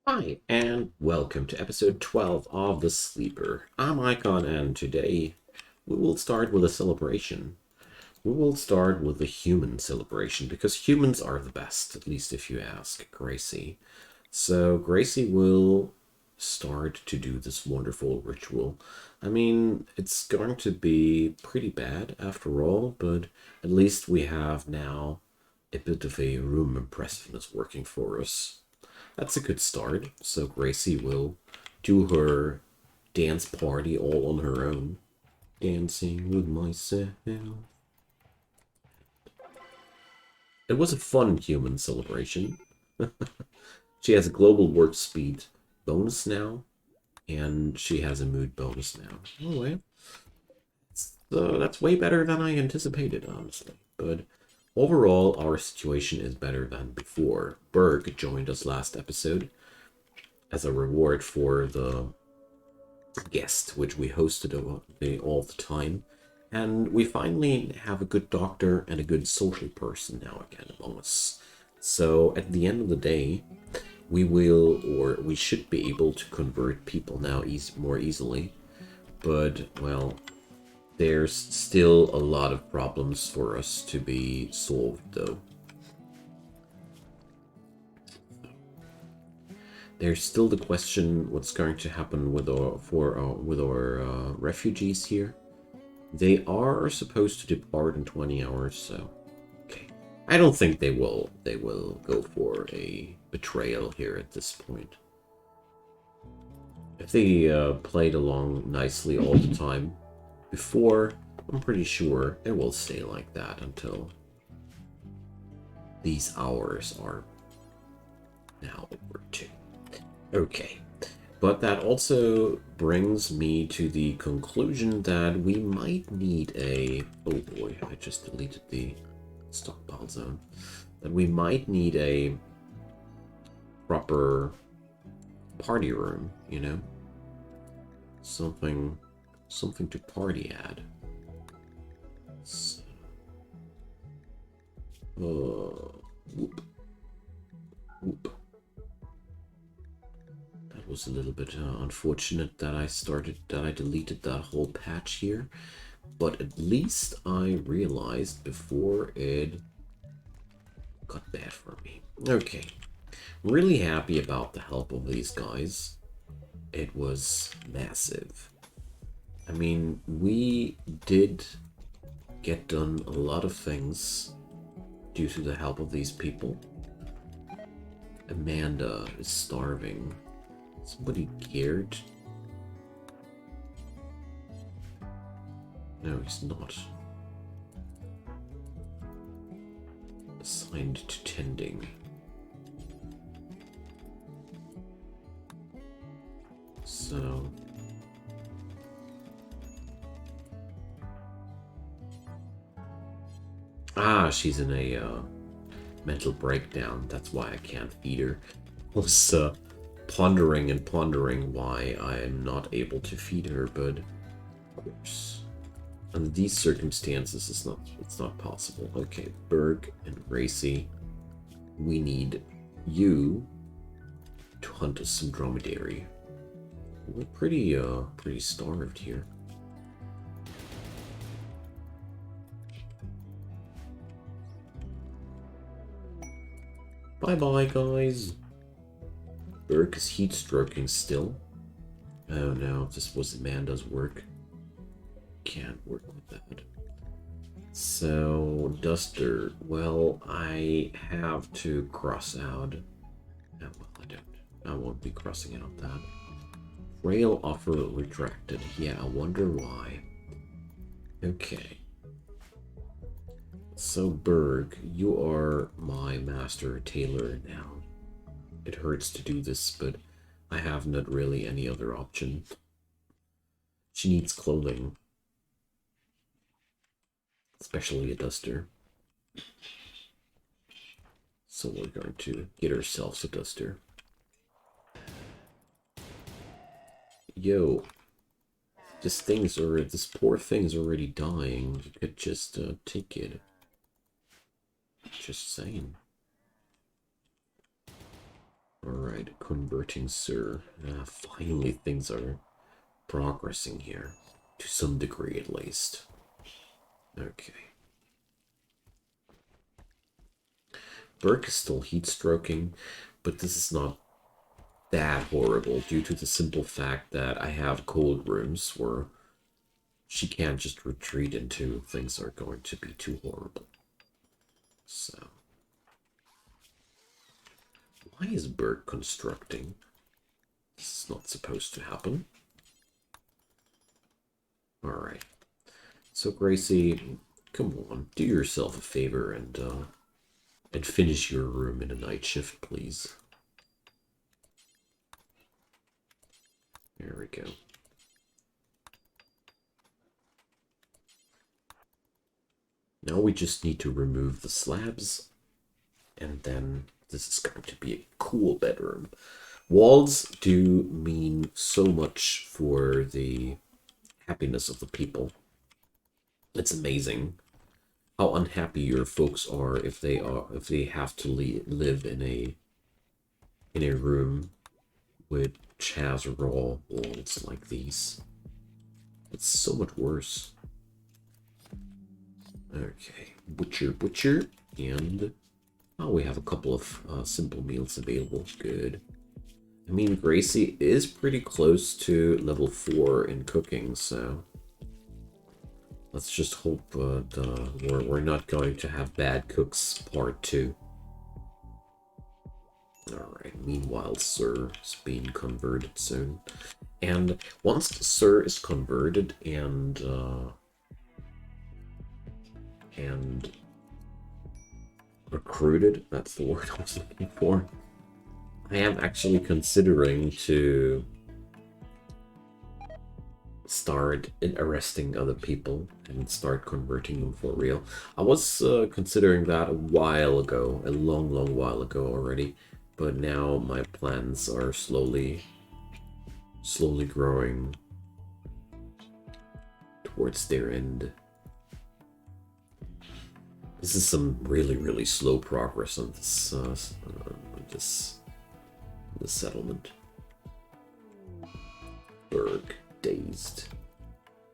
Hi, and welcome to episode 12 of The Sleeper. I'm Icon, and today we will start with a celebration. We will start with the human celebration, because humans are the best, at least if you ask Gracie. So, Gracie will start to do this wonderful ritual. I mean, it's going to be pretty bad after all, but at least we have now a bit of a room impressiveness working for us. That's a good start. So Gracie will do her dance party all on her own. Dancing with myself. It was a fun human celebration. She has a global warp speed bonus now, and she has a mood bonus now. Oh, well, so that's way better than I anticipated, honestly. But overall, our situation is better than before. Berg joined us last episode as a reward for the guest, which we hosted all the time. And we finally have a good doctor and a good social person now again among us. So at the end of the day, we will, or we should be able to convert people now more easily. But, well, there's still a lot of problems for us to be solved, though. There's still the question what's going to happen with our refugees here. They are supposed to depart in 20 hours, so okay. I don't think they will go for a betrayal here at this point. If they played along nicely all the time before, I'm pretty sure it will stay like that until these hours are now over too. Okay. But that also brings me to the conclusion that we might need a... Oh boy, I just deleted the stockpile zone. That we might need a proper party room, you know? Something to party at. So, whoop. Whoop. Was a little bit unfortunate that I deleted that whole patch here, but at least I realized before it got bad for me. Okay, really happy about the help of these guys. It was massive. I mean, we did get done a lot of things due to the help of these people. Amanda is starving. Somebody cared? No, he's not. Assigned to tending. So... Ah, she's in a mental breakdown. That's why I can't feed her. I was pondering and pondering why I am not able to feed her, but of course, under these circumstances, it's not possible. Okay, Berg and Gracie, we need you to hunt us some dromedary. We're pretty starved here. Bye bye, guys. Berg is heat stroking still. Oh no, this was Amanda's work. Can't work with that. So, Duster, well, I have to cross out. Oh, well, I don't. I won't be crossing out that. Rail offer retracted. Yeah, I wonder why. Okay. So, Berg, you are my master tailor now. It hurts to do this, but I have not really any other option. She needs clothing. Especially a duster. So we're going to get ourselves a duster. Yo. This poor thing's already dying. You could just take it. Just saying. Alright, converting Sir. Finally things are progressing here. To some degree at least. Okay. Burke is still heat stroking, but this is not that horrible due to the simple fact that I have cold rooms where she can't just retreat into things are going to be too horrible. So, why is Burke constructing? This is not supposed to happen. Alright. So Gracie, come on, do yourself a favor and finish your room in a night shift, please. There we go. Now we just need to remove the slabs, and then this is going to be a cool bedroom. Walls do mean so much for the happiness of the people. It's amazing how unhappy your folks are if they have to live in a room which has raw walls like these. It's so much worse. Okay, butcher, and we have a couple of simple meals available. Good. I mean, Gracie is pretty close to level 4 in cooking, so let's just hope that we're not going to have bad cooks part 2. Alright, meanwhile, Sir is being converted soon. And once Sir is converted and recruited, that's the word I was looking for, I am actually considering to start arresting other people and start converting them for real. I was considering that a while ago, a long while ago already, but now my plans are slowly growing towards their end. This is some really slow progress on this settlement. Berg dazed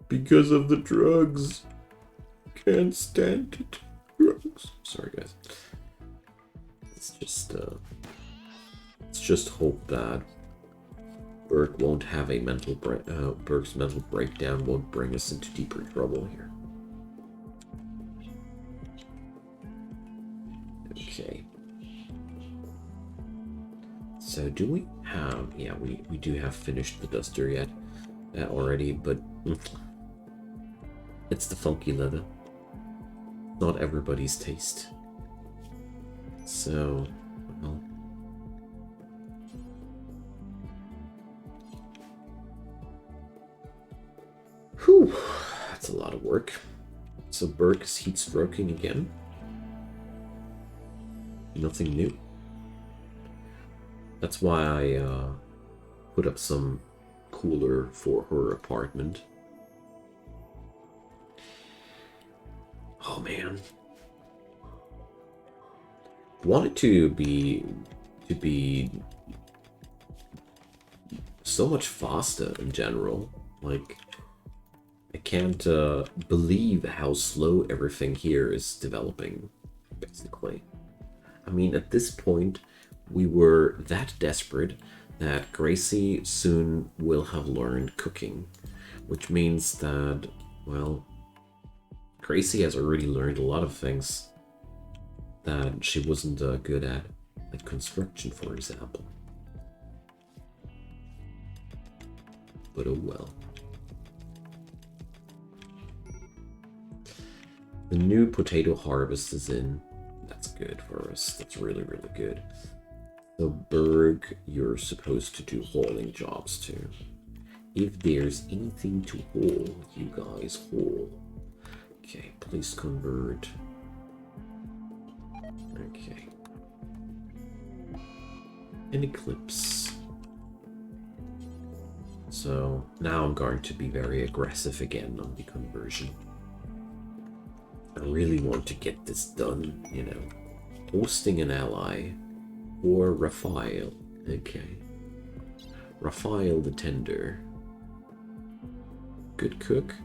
because of the drugs. Can't stand it. Drugs. Sorry, guys. Let's just hope that Berg won't have a Berg's mental breakdown won't bring us into deeper trouble here. Okay. So do we have... Yeah, we do have finished the duster yet already, but it's the funky leather. Not everybody's taste. So, well... Whew, that's a lot of work. So Burke is heat stroking again. Nothing new. That's why I put up some cooler for her apartment. Oh man. I want it to be so much faster in general. Like, I can't believe how slow everything here is developing, basically. I mean, at this point, we were that desperate that Gracie soon will have learned cooking, which means that, well, Gracie has already learned a lot of things that she wasn't good at, like construction, for example. But oh well. The new potato harvest is in. That's good for us. That's really good. So Berg, you're supposed to do hauling jobs too. If there's anything to haul, you guys haul. Okay, please convert. Okay. An eclipse. So now I'm going to be very aggressive again on the conversion. I really want to get this done, you know. Hosting an ally, or Raphael, Okay. Raphael the Tender. Good cook.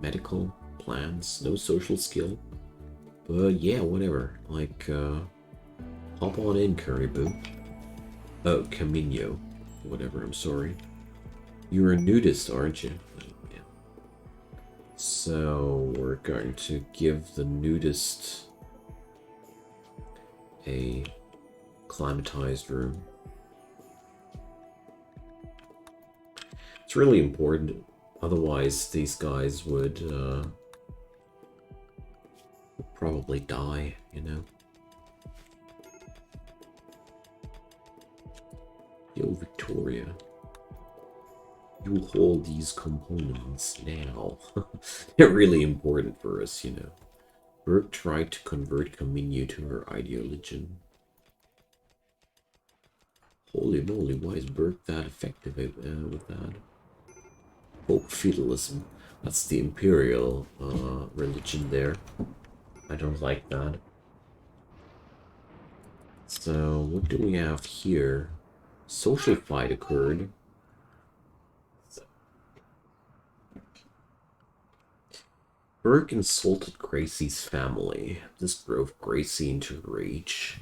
Medical plans. No social skill. But yeah, whatever. Like, hop on in, Caribou. Oh, Camino. Whatever, I'm sorry. You're a nudist, aren't you? Yeah. So, we're going to give the nudist a climatized room. It's really important, otherwise these guys would probably die, you know? Yo, Victoria. You hold these components now. They're really important for us, you know. Burke tried to convert Camino to her Idioligion. Holy moly, why is Burke that effective with that? Folk feudalism. That's the imperial religion there. I don't like that. So, what do we have here? Social fight occurred. Burke insulted Gracie's family. This drove Gracie into rage,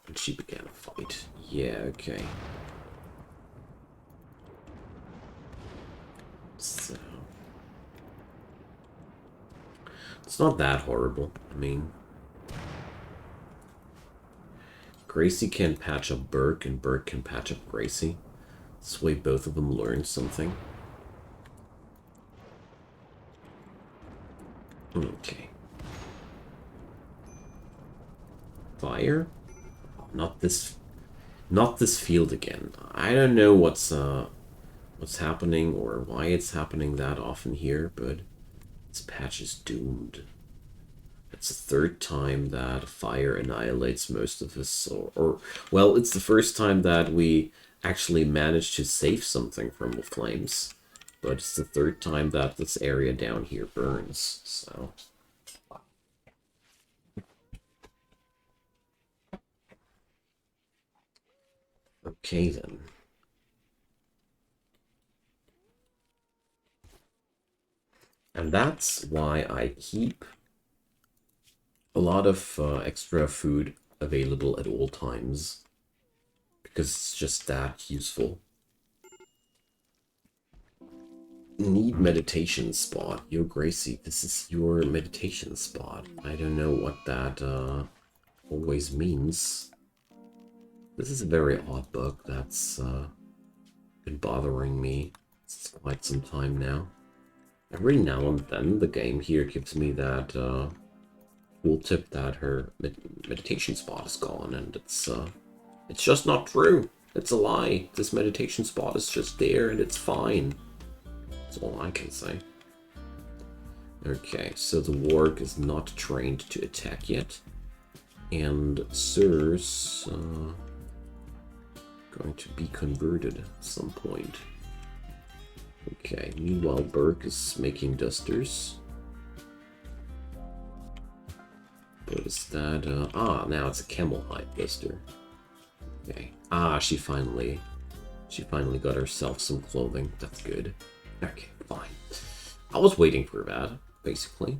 and she began a fight. Yeah, okay. So... it's not that horrible. I mean... Gracie can patch up Burke, and Burke can patch up Gracie. This way both of them learn something. Okay. Fire? Not this field again. I don't know what's happening or why it's happening that often here, but this patch is doomed. It's the third time that fire annihilates most of us, or well, it's the first time that we actually managed to save something from the flames, but it's the third time that this area down here burns, so... okay, then. And that's why I keep a lot of extra food available at all times, because it's just that useful. Need meditation spot. Yo, Gracie, this is your meditation spot. I don't know what that always means. This is a very odd bug that's been bothering me since quite some time now. Every now and then the game here gives me that cool tip that her meditation spot is gone, and it's just not true. It's a lie. This meditation spot is just there and it's fine. That's all I can say. Okay, so the warg is not trained to attack yet. And Sir's going to be converted at some point. Okay, meanwhile Burke is making dusters. What is that? Now it's a camel hide duster. Okay. She finally got herself some clothing. That's good. Okay, fine. I was waiting for that, basically.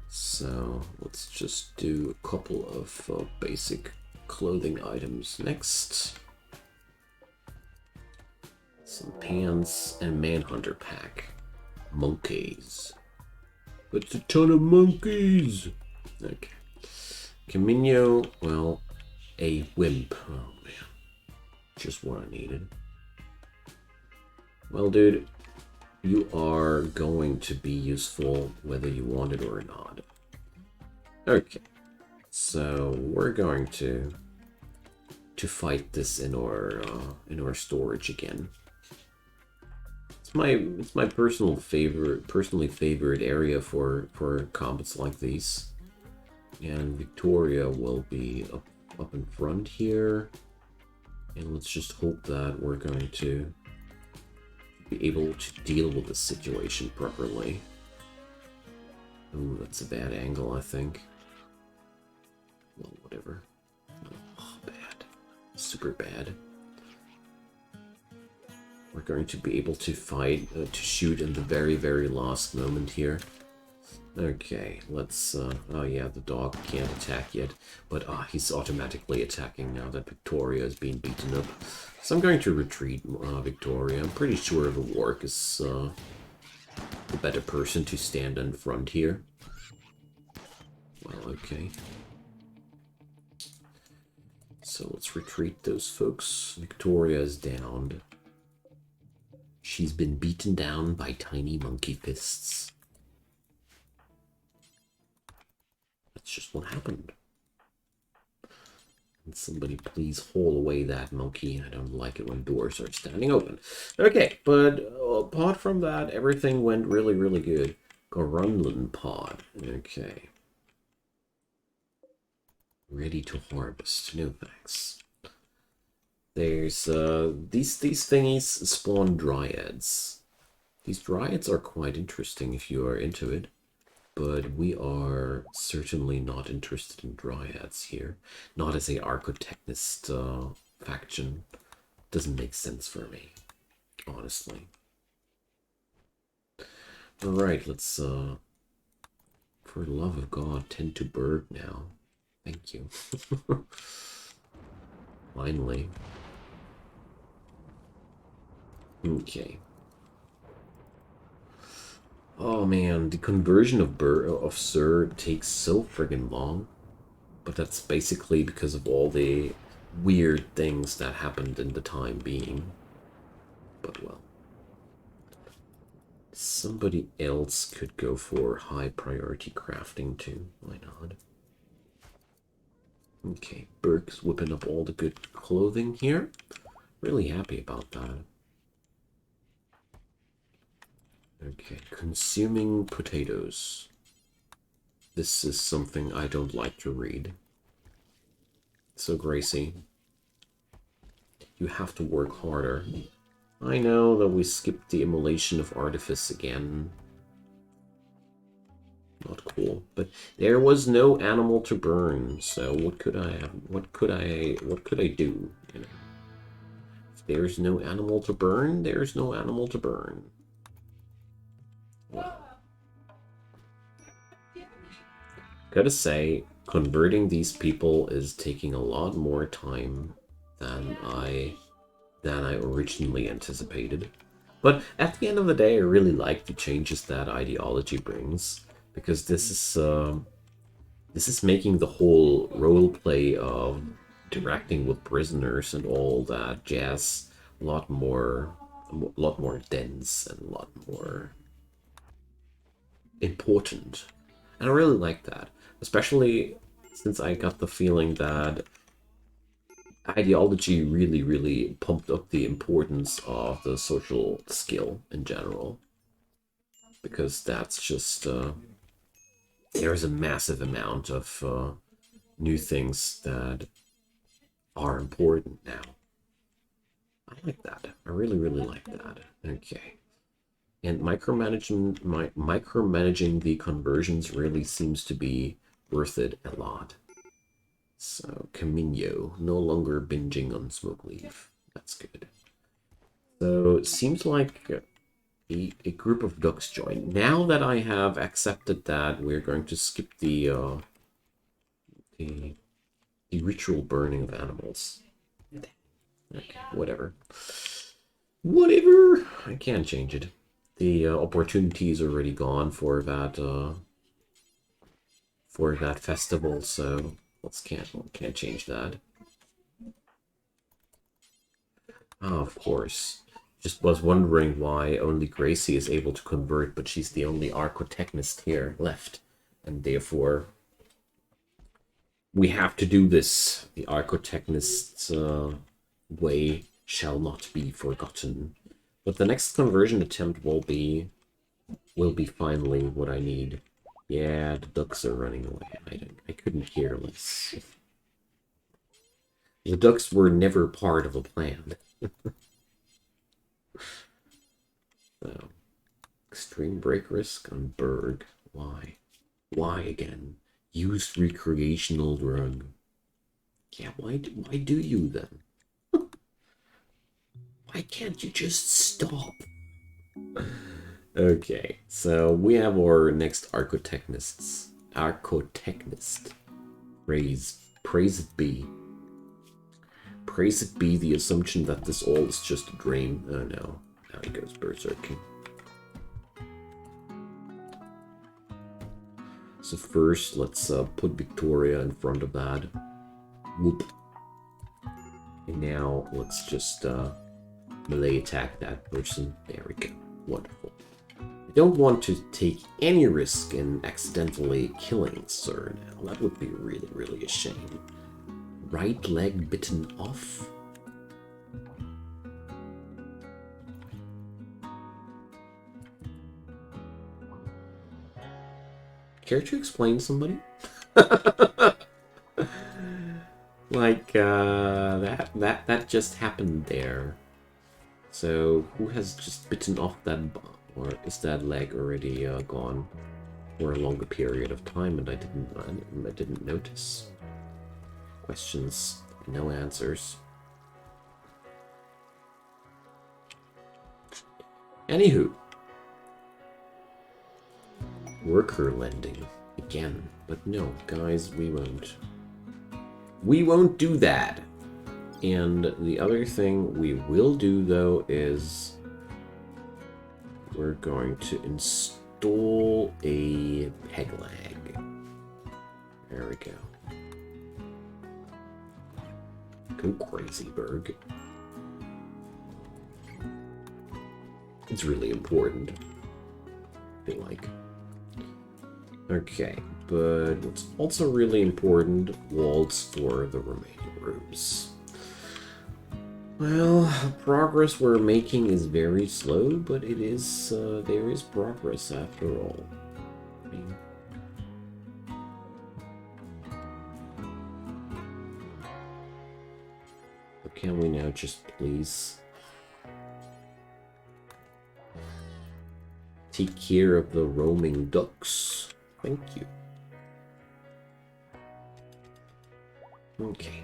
So let's just do a couple of basic clothing items next. Some pants and manhunter pack. Monkeys. That's a ton of monkeys. Okay. Camino, well, a wimp. Oh man. Just what I needed. Well, dude, you are going to be useful whether you want it or not. Okay. So we're going to fight this in our storage again. It's my personally favored area for combats like these. And Victoria will be up in front here. And let's just hope that we're going to be able to deal with the situation properly. Ooh, that's a bad angle, I think. Well, whatever. Oh, bad. So super bad. We're going to be able to fight, to shoot in the very, very last moment here. Okay, let's, oh yeah, the dog can't attack yet, but he's automatically attacking now that Victoria is being beaten up. So I'm going to retreat Victoria. I'm pretty sure the Warg is the better person to stand in front here. Well, okay. So let's retreat those folks. Victoria is downed. She's been beaten down by tiny monkey fists. That's just what happened. And somebody please haul away that monkey. I don't like it when doors are standing open. Okay, but apart from that, everything went really, really good. Grunlin pod. Okay. Ready to harvest. No thanks. There's these thingies spawn dryads. These dryads are quite interesting if you are into it, but we are certainly not interested in dryads here. Not as a Archonexus faction. Doesn't make sense for me, honestly. All right, let's for the love of God, tend to Berg now. Thank you. Finally. Okay. Oh man, the conversion of Sir takes so friggin' long. But that's basically because of all the weird things that happened in the time being. But well. Somebody else could go for high priority crafting too. Why not? Okay, Burke's whipping up all the good clothing here. Really happy about that. Okay, consuming potatoes. This is something I don't like to read. So, Gracie, you have to work harder. I know that we skipped the immolation of Artifice again. Not cool, but there was no animal to burn, so what could I do? You know? If there's no animal to burn, there's no animal to burn. Well, gotta say, converting these people is taking a lot more time than I originally anticipated. But at the end of the day, I really like the changes that ideology brings, because this is making the whole roleplay of interacting with prisoners and all that jazz a lot more dense and a lot more important. And I really like that, especially since I got the feeling that ideology really pumped up the importance of the social skill in general, because that's just there's a massive amount of new things that are important now. I like that. I really like that. Okay. And micromanaging the conversions really seems to be worth it a lot. So, Camino, no longer binging on smoke leaf. That's good. So, it seems like a group of ducks joined. Now that I have accepted that, we're going to skip the ritual burning of animals. Okay, whatever. Whatever! I can't change it. The opportunity is already gone for that festival, so can't change that. Oh, of course. Just was wondering why only Gracie is able to convert, but she's the only Archonexus here left, and therefore we have to do this. The Archonexus way shall not be forgotten. But the next conversion attempt will be finally what I need. Yeah, the ducks are running away. I couldn't care less. The ducks were never part of a plan. So, extreme break risk on Berg. Why? Why again? Used recreational drug. Yeah, why do you then? Why can't you just stop? Okay, so we have our next Archonexus. Archonexus. Praise it be. Praise it be the assumption that this all is just a dream. Oh no. Now he goes berserking. So first, let's put Victoria in front of that. Whoop. And now let's just melee attack that person. There we go. Wonderful. I don't want to take any risk in accidentally killing Sir now. That would be really, really a shame. Right leg bitten off? Care to explain somebody? Like, that just happened there. So, who has just bitten off that, or is that leg already gone for a longer period of time and I didn't notice? Questions, no answers. Anywho. Worker lending. Again. But no, guys, we won't. We won't do that. And the other thing we will do, though, is we're going to install a peg lag. There we go. Go crazy, Berg. It's really important, I feel like. Okay, but what's also really important, walls for the remaining rooms. Well, progress we're making is very slow, but it is, there is progress after all. I mean, but can we now just please take care of the roaming ducks? Thank you. Okay.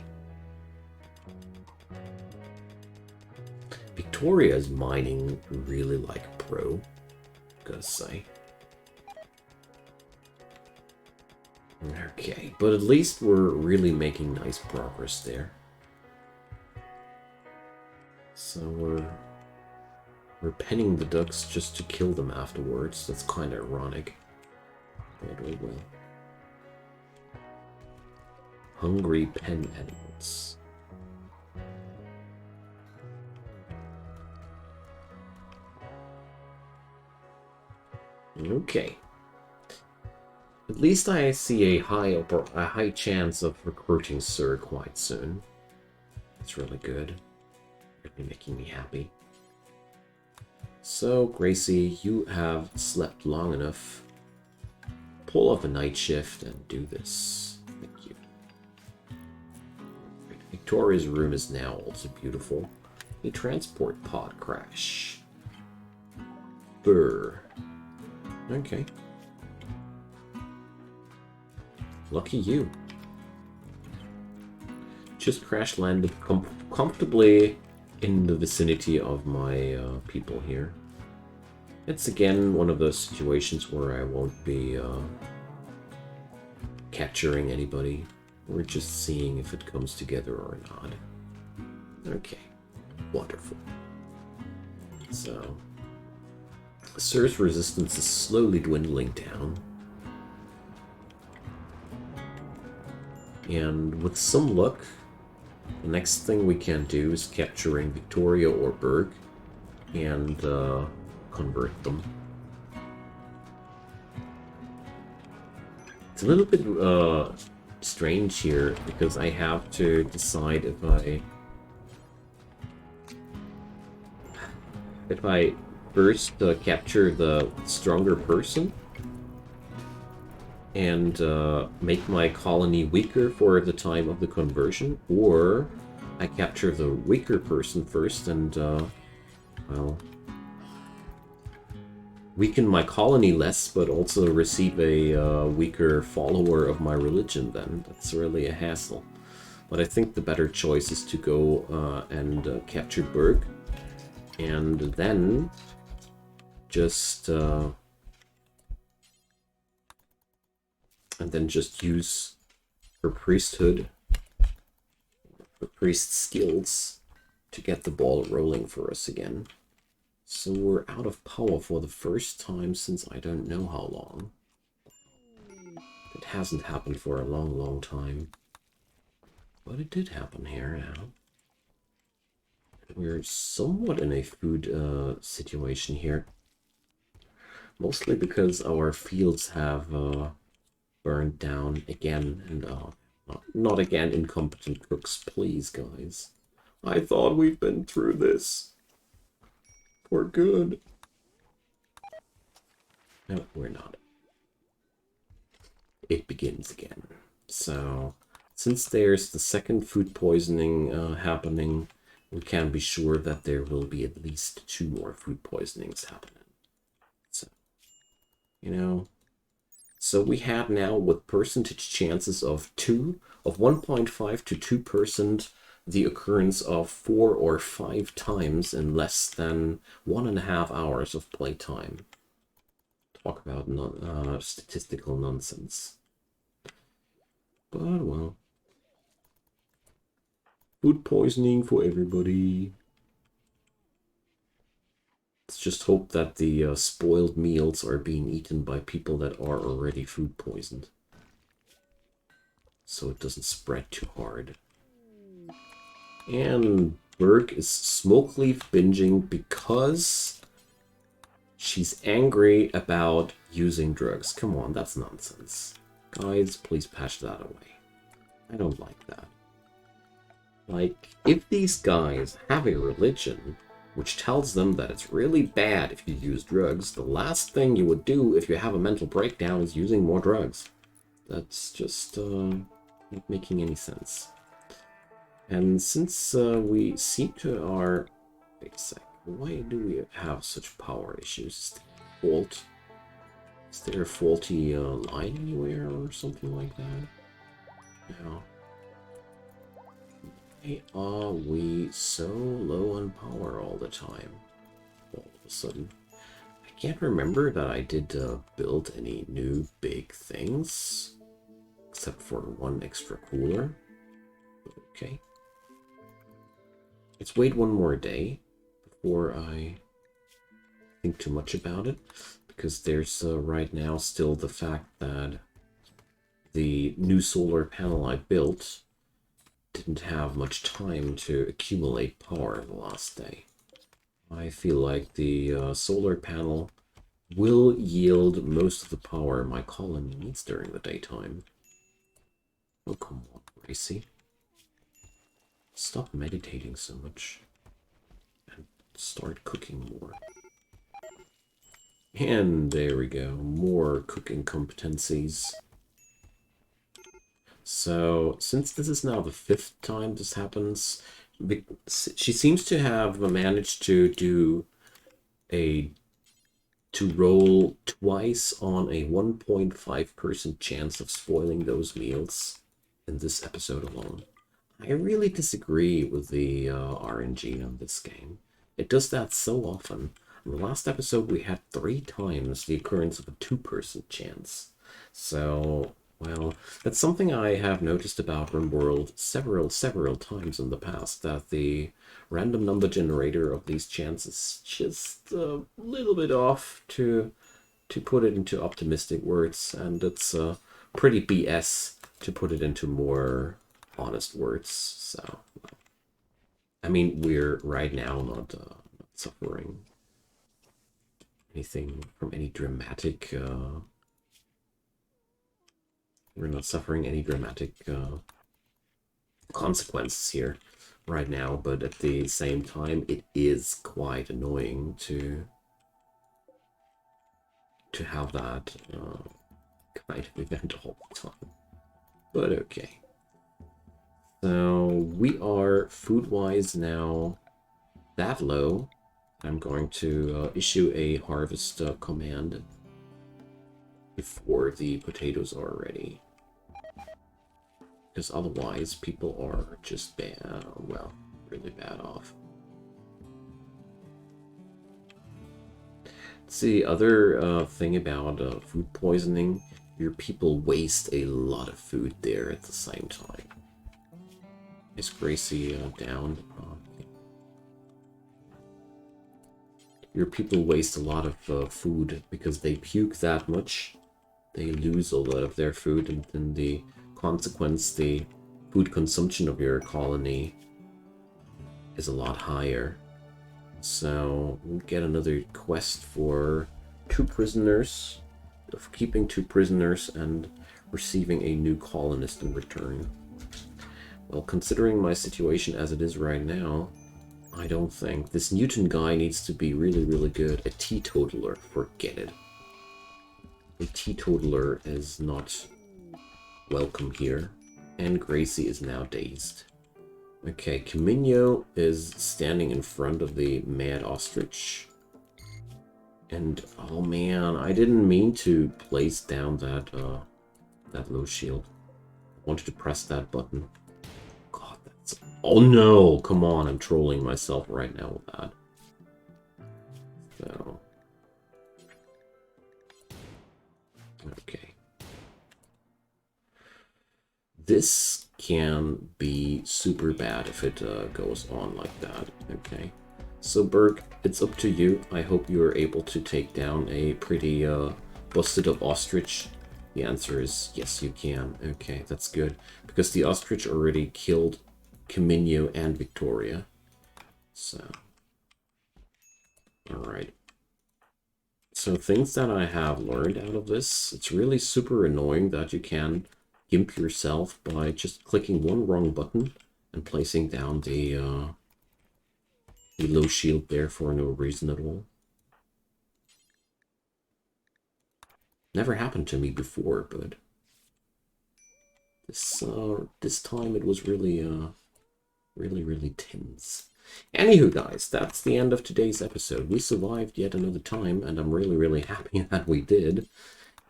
Victoria's mining really like a pro, gotta say. Okay, but at least we're really making nice progress there. So we're penning the ducks just to kill them afterwards. That's kind of ironic. But we will. Hungry pen animals. Okay. At least I see a high chance of recruiting Sir quite soon. That's really good. Really making me happy. So, Gracie, you have slept long enough. Pull off a night shift and do this. Thank you. Victoria's room is now also beautiful. A transport pod crash. Brr. Okay. Lucky you. Just crash landed comfortably in the vicinity of my people here. It's again one of those situations where I won't be capturing anybody. We're just seeing if it comes together or not. Okay. Wonderful. So, Sir's resistance is slowly dwindling down. And with some luck, the next thing we can do is capturing Victoria or Berg and convert them. It's a little bit strange here because I have to decide if I first capture the stronger person and make my colony weaker for the time of the conversion, or I capture the weaker person first and, well, weaken my colony less, but also receive a weaker follower of my religion then. That's really a hassle. But I think the better choice is to go and capture Berg And then just use her priesthood, her priest skills to get the ball rolling for us again. So we're out of power for the first time since I don't know how long. It hasn't happened for a long, long time. But it did happen here now. We're somewhat in a food situation here. Mostly because our fields have burned down again. And not again, incompetent cooks, please, guys. I thought we've been through this. We're good. No, we're not. It begins again. So, since there's the second food poisoning happening, we can be sure that there will be at least 2 more food poisonings happening. So, you know, so we had now with percentage chances of 1.5 to 2%, the occurrence of 4 or 5 times in less than 1.5 hours of playtime. Talk about statistical nonsense. But, well. Food poisoning for everybody. Let's just hope that the spoiled meals are being eaten by people that are already food poisoned. So it doesn't spread too hard. And Berg is smoke leaf binging because she's angry about using drugs. Come on, that's nonsense. Guys, please patch that away. I don't like that. Like, if these guys have a religion which tells them that it's really bad if you use drugs, the last thing you would do if you have a mental breakdown is using more drugs. That's just not making any sense. And since we seem to are... Wait a sec. Why do we have such power issues? Fault? Is there a faulty line anywhere or something like that? No. Why are we so low on power all the time? All of a sudden. I can't remember that I did build any new big things. Except for 1 extra cooler. Okay. Let's wait 1 more day before I think too much about it. Because there's right now still the fact that the new solar panel I built didn't have much time to accumulate power the last day. I feel like the solar panel will yield most of the power my colony needs during the daytime. Oh, come on, Gracie. Stop meditating so much and start cooking more. And there we go, more cooking competencies. So, since this is now the 5th time this happens, she seems to have managed to roll twice on a 1.5% chance of spoiling those meals in this episode alone. I really disagree with the RNG on this game. It does that so often. In the last episode, we had 3 times the occurrence of a 2% chance. So, well, that's something I have noticed about Rimworld several times in the past, that the random number generator of these chances just a little bit off, to put it into optimistic words, and it's pretty BS to put it into more honest words. So, I mean, we're right now not suffering anything from any dramatic we're not suffering any dramatic consequences here right now, but at the same time it is quite annoying to have that kind of event all the time. But okay. So we are food-wise now that low. I'm going to issue a harvest command before the potatoes are ready. Because otherwise people are just bad, well, really bad off. See, other thing about food poisoning, your people waste a lot of food there at the same time. Is Gracie down? Okay. Your people waste a lot of food because they puke that much. They lose a lot of their food, and then the consequence, the food consumption of your colony is a lot higher. So we'll get another quest for 2 prisoners, of keeping 2 prisoners and receiving a new colonist in return. Well, considering my situation as it is right now, I don't think. This Newton guy needs to be really, really good. A teetotaler, forget it. A teetotaler is not welcome here. And Gracie is now dazed. Okay, Camino is standing in front of the mad ostrich. And, oh man, I didn't mean to place down that low shield. I wanted to press that button. God, that's... Oh no! Come on, I'm trolling myself right now with that. So... Okay. This can be super bad if it goes on like that. Okay. So, Berg, it's up to you. I hope you are able to take down a pretty busted up ostrich. The answer is yes, you can. Okay, that's good. Because the ostrich already killed Camino and Victoria. So, alright. So things that I have learned out of this, it's really super annoying that you can gimp yourself by just clicking one wrong button and placing down the low shield there for no reason at all. Never happened to me before, but this time it was really really tense. Anywho, guys, that's the end of today's episode. We survived yet another time, and I'm really happy that we did.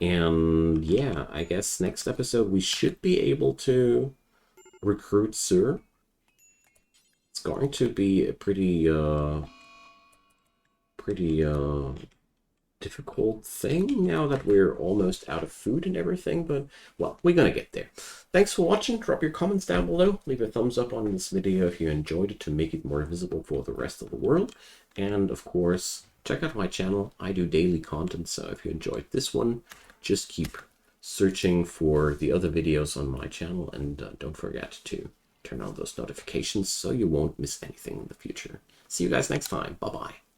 And yeah, I guess next episode we should be able to recruit Sur. It's going to be a pretty difficult thing now that we're almost out of food and everything, but well, we're gonna get there. Thanks for watching. Drop your comments down below. Leave a thumbs up on this video if you enjoyed it to make it more visible for the rest of the world. And of course, check out my channel. I do daily content, so if you enjoyed this one, just keep searching for the other videos on my channel, and don't forget to turn on those notifications so you won't miss anything in the future. See you guys next time. Bye-bye.